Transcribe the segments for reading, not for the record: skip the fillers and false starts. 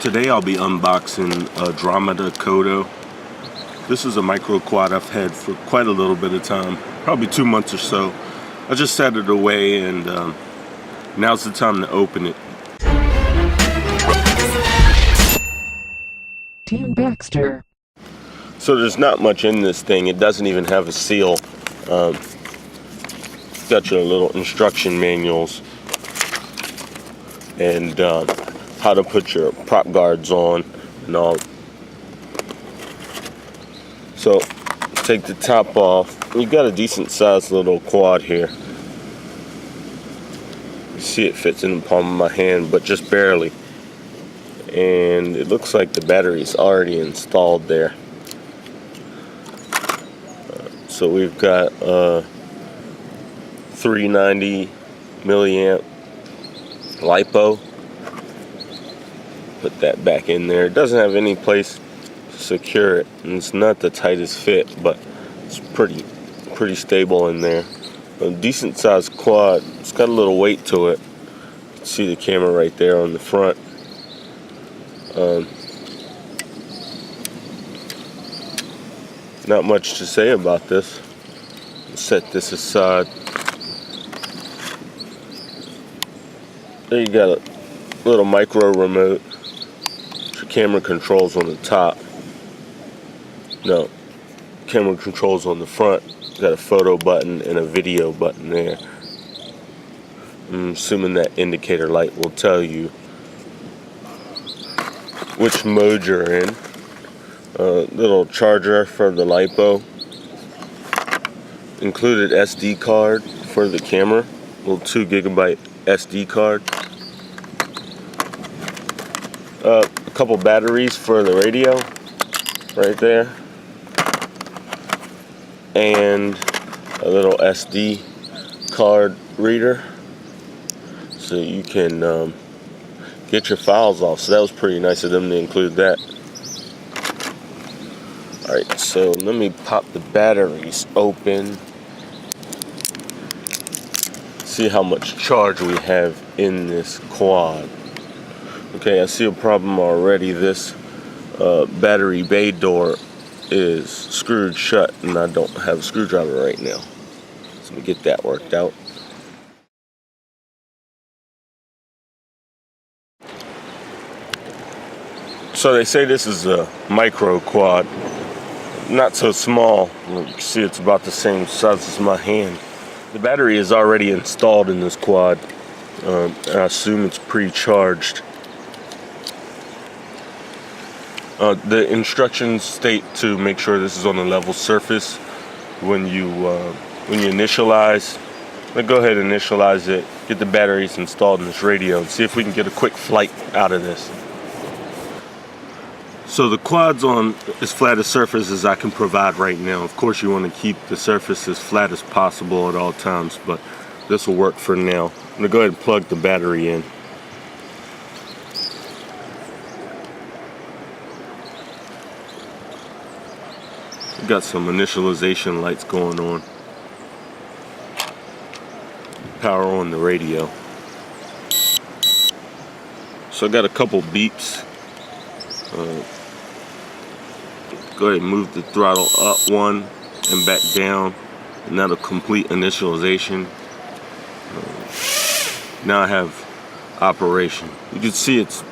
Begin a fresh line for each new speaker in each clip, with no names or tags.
Today I'll be unboxing a Dromida Kodo. This is a micro quad I've had for quite a little bit of time, probably 2 months or so. I just set it away and now's the time to open it.
Team Baxter.
So there's not much in this thing. It doesn't even have a seal. Got your little instruction manuals and how to put your prop guards on and all. So take the top off. You got a decent sized little quad here. You see it fits in the palm of my hand, but just barely. And it looks like the battery's already installed there. So we've got 390 milliamp LiPo. Put that back in there. It doesn't have any place to secure it, and it's not the tightest fit, but it's pretty stable in there. A decent sized quad. It's got a little weight to it. You can see the camera right there on the front. Not much to say about this. Set this aside. There you got a little micro remote. Your camera controls on the top. No, camera controls on the front. Got a photo button and a video button there. I'm assuming that indicator light will tell you which mode you're in. Little charger for the LiPo. Included SD card for the camera. Little 2 GB SD card. A couple batteries for the radio right there. And a little SD card reader so you can get your files off. So that was pretty nice of them to include that. Alright, so let me pop the batteries open. See how much charge we have in this quad. Okay, I see a problem already. This battery bay door is screwed shut and I don't have a screwdriver right now. So let me get that worked out. So they say this is a micro quad. Not so small. You can see it's about the same size as my hand. The battery is already installed in this quad. I assume it's pre-charged. The instructions state to make sure this is on a level surface when you initialize. Let's go ahead and initialize it. Get the batteries installed in this radio and see if we can get a quick flight out of this. So the quad's on as flat a surface as I can provide right now. Of course you want to keep the surface as flat as possible at all times, but this will work for now. I'm going to go ahead and plug the battery in. We've got some initialization lights going on. Power on the radio. So I got a couple beeps. Go ahead and move the throttle up one and back down, and that'll complete initialization. Now I have operation. You can see it's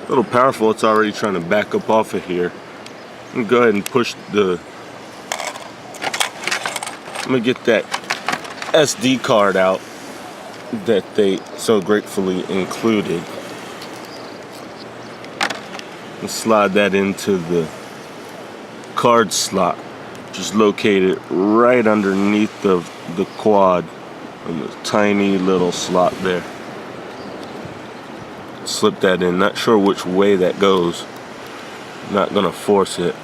a little powerful. It's already trying to back up off of here. I'm gonna go ahead and push the. I'm gonna get that SD card out that they so gratefully included. And slide that into the card slot, which is located right underneath of the quad, and a tiny little slot there. Slip that in. Not sure which way that goes. Not gonna force it.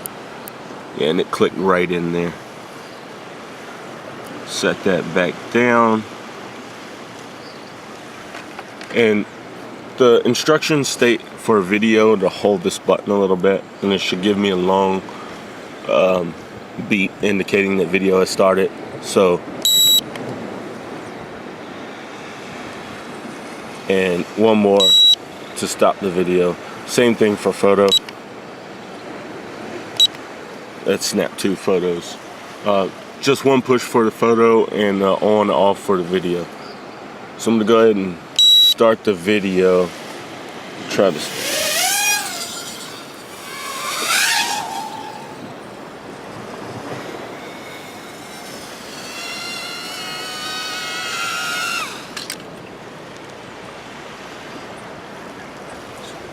Yeah, and it clicked right in there. Set that back down. And the instructions state for a video to hold this button a little bit, and it should give me a long beep indicating that video has started. So, and one more to stop the video. Same thing for photo. That snapped 2 photos. Just one push for the photo and on off for the video. So I'm gonna go ahead and start the video. Try to.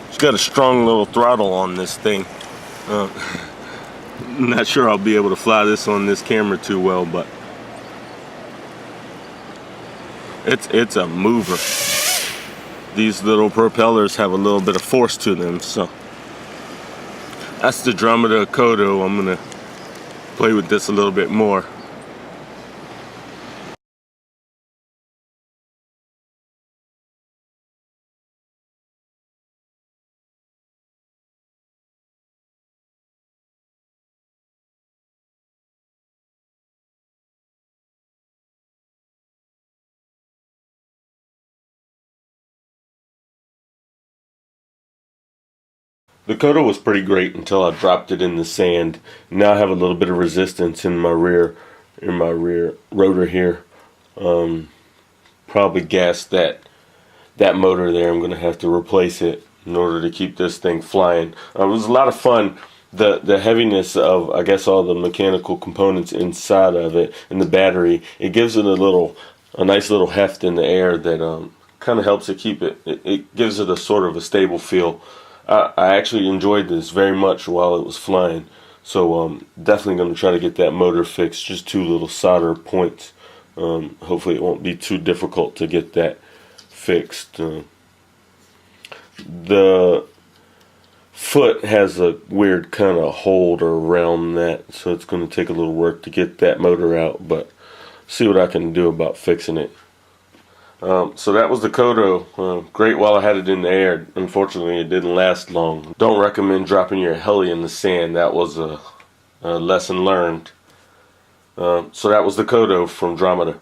It's got a strong little throttle on this thing. I'm not sure I'll be able to fly this on this camera too well, but it's a mover. These little propellers have a little bit of force to them, so that's the Dromida Kodo. I'm gonna play with this a little bit more. The Kodo was pretty great until I dropped it in the sand. Now I have a little bit of resistance in my rear rotor here. Probably gassed that motor there. I'm gonna have to replace it in order to keep this thing flying. It was a lot of fun. The heaviness of, I guess, all the mechanical components inside of it and the battery, it gives it a nice little heft in the air that kind of helps it keep it gives it a sort of a stable feel. I actually enjoyed this very much while it was flying, so definitely going to try to get that motor fixed. Just 2 little solder points. Hopefully it won't be too difficult to get that fixed. The foot has a weird kind of hold around that, so it's going to take a little work to get that motor out, but see what I can do about fixing it. So that was the Kodo. Great while I had it in the air. Unfortunately, it didn't last long. Don't recommend dropping your heli in the sand. That was a lesson learned. So that was the Kodo from Dromida.